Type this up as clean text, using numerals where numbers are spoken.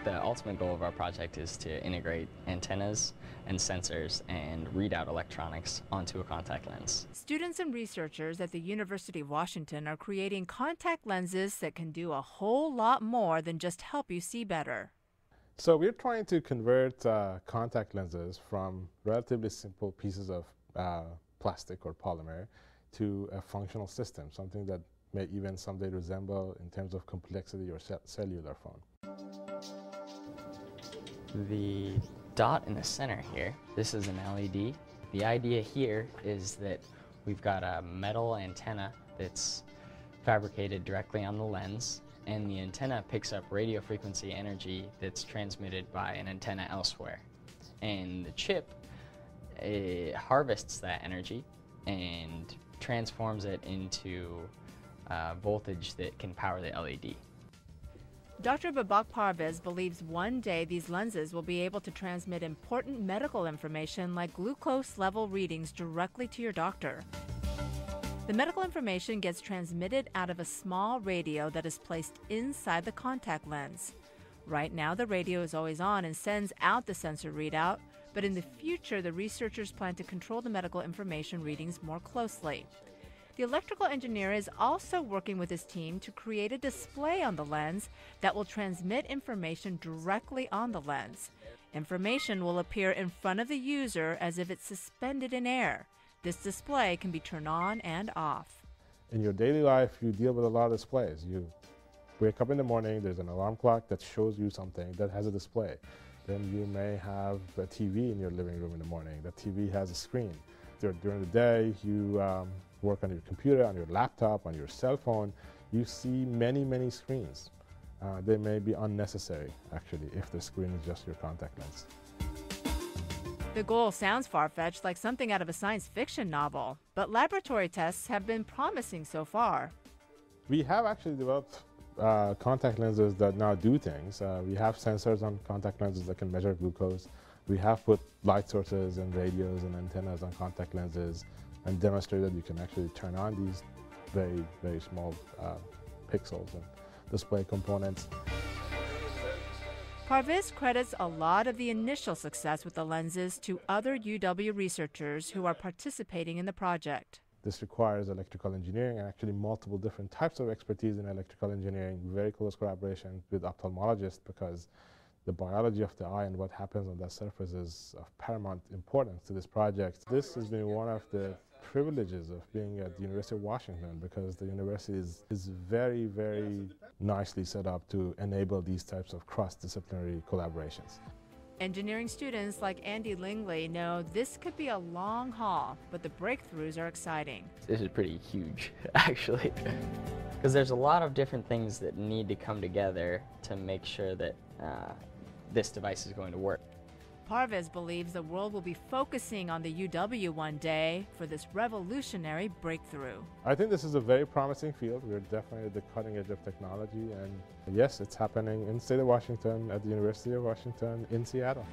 The ultimate goal of our project is to integrate antennas and sensors and readout electronics onto a contact lens. Students and researchers at the University of Washington are creating contact lenses that can do a whole lot more than just help you see better. So we're trying to convert contact lenses from relatively simple pieces of plastic or polymer to a functional system, something that may even someday resemble, in terms of complexity, your cellular phone. The dot in the center here, this is an LED. The idea here is that we've got a metal antenna that's fabricated directly on the lens, and the antenna picks up radio frequency energy that's transmitted by an antenna elsewhere. And the chip harvests that energy and transforms it into voltage that can power the LED. Dr. Babak Parvez believes one day these lenses will be able to transmit important medical information like glucose level readings directly to your doctor. The medical information gets transmitted out of a small radio that is placed inside the contact lens. Right now, the radio is always on and sends out the sensor readout, but in the future, the researchers plan to control the medical information readings more closely. The electrical engineer is also working with his team to create a display on the lens that will transmit information directly on the lens. Information will appear in front of the user as if it's suspended in air. This display can be turned on and off. In your daily life, you deal with a lot of displays. You wake up in the morning, there's an alarm clock that shows you something that has a display. Then you may have a TV in your living room in the morning. That TV has a screen. During the day, you work on your computer, on your laptop, on your cell phone. You see many, many screens. They may be unnecessary, actually, if the screen is just your contact lens. The goal sounds far-fetched, like something out of a science fiction novel, but laboratory tests have been promising so far. We have actually developed contact lenses that now do things. We have sensors on contact lenses that can measure glucose. We have put light sources and radios and antennas on contact lenses and demonstrated you can actually turn on these very, very small pixels and display components. Parvez credits a lot of the initial success with the lenses to other UW researchers who are participating in the project. This requires electrical engineering and actually multiple different types of expertise in electrical engineering, very close collaboration with ophthalmologists, because the biology of the eye and what happens on that surface is of paramount importance to this project. This has been one of the privileges of being at the University of Washington, because the university is very, very nicely set up to enable these types of cross-disciplinary collaborations. Engineering students like Andy Lingley know this could be a long haul, but the breakthroughs are exciting. This is pretty huge, actually, because there's a lot of different things that need to come together to make sure that this device is going to work. Parvez believes the world will be focusing on the UW one day for this revolutionary breakthrough. I think this is a very promising field. We're definitely at the cutting edge of technology, and yes, it's happening in the state of Washington, at the University of Washington, in Seattle.